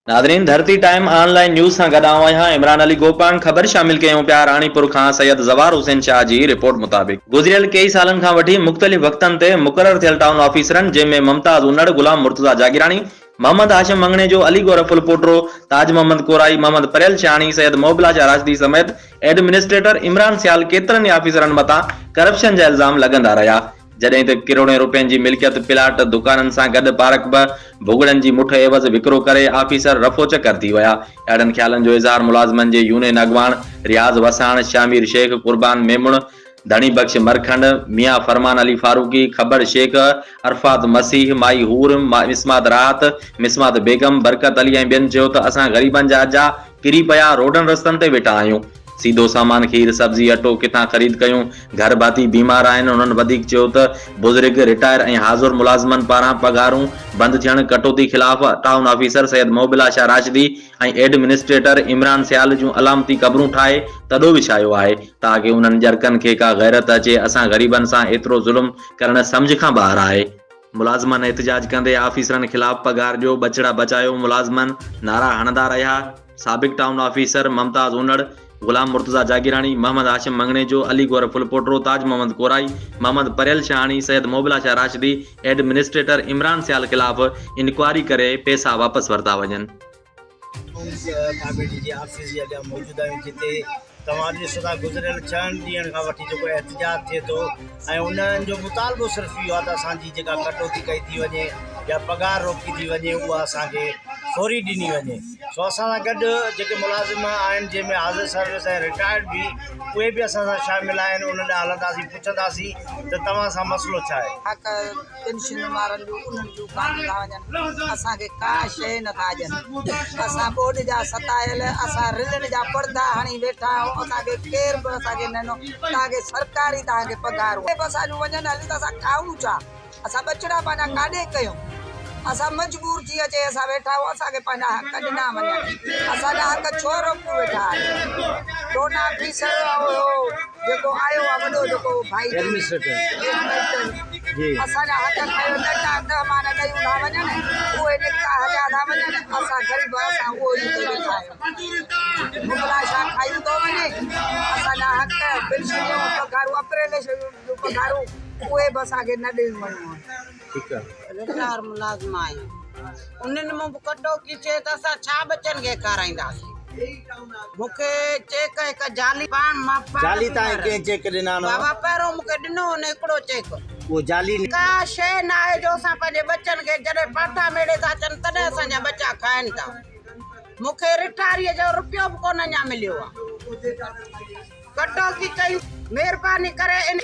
Nadreen धरती time online news सां गॾु आहियां इमरान अली गोपान। ख़बर शामिल कयूं पिया राणीपुर खां सैयद ज़वार हुसैन शाह जी रिपोर्ट मुताबिक़ गुज़िरियल कई सालनि खां वठी मुख़्तलिफ़ वक़्तनि ते मुक़रर थियल टाउन ऑफिसरनि जंहिंमें मुमताज़ उनड़, गुलाम मुर्तज़ा जागिरानी, मोहम्मद हाशिम मंगणे जो, अली गौरफुल पोटरो, ताज मोहम्मद कोराई, मोहम्मद परियल शाहणी, सैयद मोहबिला शाह राशिदी समेत एडमिनिस्ट्रेटर इमरान सियाल केतिरनि ई ऑफिसरनि मथां करप्शन जा इल्ज़ाम लॻंदा रहिया। जॾहिं त किरोड़ें रुपयनि जी मिल्कियत, प्लाट, दुकाननि सां गॾु पार्क बि भुॻड़नि जी मुठ एवज़ विकिरो करे ऑफिसर रफ़ो चकर थी विया। अहिड़नि ख़्यालनि जो इज़हार मुलाज़िमनि जे यूनियन अॻवान रियाज़ वसाण, शामिर शेख, कुर्बान मेमुण, धनी बख्श मरखंड, मियां फरमान अली फारूकी, खबर शेख, अरफात मसीह, माई हूर, मिसमात राहत, मिसमात बेगम, बरकत अली ऐं ॿियनि चयो त असां ग़रीबनि जा अजा किरी पिया रोडनि रस्तनि ते वेठा आहियूं। सीधो सामान खीर, सब्जी, अटो किथां ख़रीद कयूं। घर भाती बीमार आहिनि। उन्हनि वधीक चयो त बुज़ुर्ग, रिटायर ऐं हाज़ुर मुलाज़िमनि पारां पघारूं बंदि थियण, कटौती ख़िलाफ़ टाउन ऑफिसर सैयद मोहबिला शाह राशिदी ऐं एडमिनिस्ट्रेटर इमरान सियाल जूं अलामती क़बरूं ठाहे तॾो विछायो आहे ताकि उन्हनि जरकनि खे का गैरत अचे। असां ग़रीबनि सां एतिरो ज़ुल्म करण सम्झ खां ॿाहिरि आहे। मुलाज़िमनि एहतिजाज कंदे ऑफिसरनि ख़िलाफ़ पघार ॾियो, बछड़ा बचायो मुलाज़िमनि नारा हणंदा रहिया। साबिक़ टाउन ऑफिसर मुमताज़ उनड़, गुलाम मुर्तज़ा जागिरानी, मोहम्मद हाशिम मंगणे जो, अली गौरफुल पोटरो, ताज मोहम्मद कोराई, मोहम्मद परियल शाहणी, सैयद मोहबिला शाह राशिदी, एडमिनिस्ट्रेटर इमरान सियाल ख़िलाफ़ इंक्वायरी करे पैसा वापसि वरिता वञनि। तव्हां ॾिसो था गुज़िरियल 6 ॾींहंनि खां वठी जेको एहतिजाज थिए थो ऐं उन्हनि जो मुतालबो सिर्फ़ु इहो आहे त असांजी जेका कटौती कई थी वञे या पघार रोकी थी वञे उहा असांखे फौरी ॾिनी वञे। सो असां सां गॾु जेके मुलाज़िम आहिनि जंहिंमें हाज़िर सर्विस ऐं रिटायर्ड बि उहे बि असां सां शामिल आहिनि। उन्हनि ॾांहुं हलंदासीं, पुछंदासीं त तव्हां सां मसइलो छा आहे। हक़ पेंशन वारनि जो उन्हनि जो कान था वञनि, असांखे का शइ नथा ॾियनि। असां ॿोॾ जा सतायल, असां रिलनि जा पर्दा हणी वेठा आहियूं। असांखे केर बि असांखे न तव्हांखे सरकारी तव्हांखे पघार असांजो वञनि हली त असां खाऊं छा? असां बछड़ा पंहिंजा काॾे कयूं? असां मजबूर थी अचे असां वेठा आहियूं। असांखे पंहिंजा हक़ ॾिना वञनि, असांजा हक़ छो रोकूं वेठा आहियूं? टोन ऑफिसर जेको आयो आहे वॾो जेको भाई असांजा हक़ खयो नंढा 10 मान ॾेयूं था वञनि, उहे निकिता हलिया था वञनि। असां ग़रीब असां उहो ई वेठा आहियूं। मुगला शाह खाई थो वञे, असांजा हक़ पेंशनियूं पघारूं अप्रैल जूं पघारूं उहे बि असांखे न ॾियूं वञूं। ठीकु आहे। रिटायर मुलाज़िम आहियूं, उन्हनि मां कटौती थिए त असां छा बचनि खे खाराईंदासीं? मूंखे चेक हिकु जाली जाली तव्हां कंहिं चेक ॾिना? बाबा पहिरियों मूंखे ॾिनो हुन हिकिड़ो चेक, उहो जाली का शइ न आहे जो असां पंहिंजे बच्चनि खे जॾहिं पाठा मेड़े था अचनि तॾहिं असांजा बच्चा खाइनि था। मूंखे रिटायरीअ जो रुपयो बि कोन अञा मिलियो आहे। कटौती कई, महिरबानी करे इन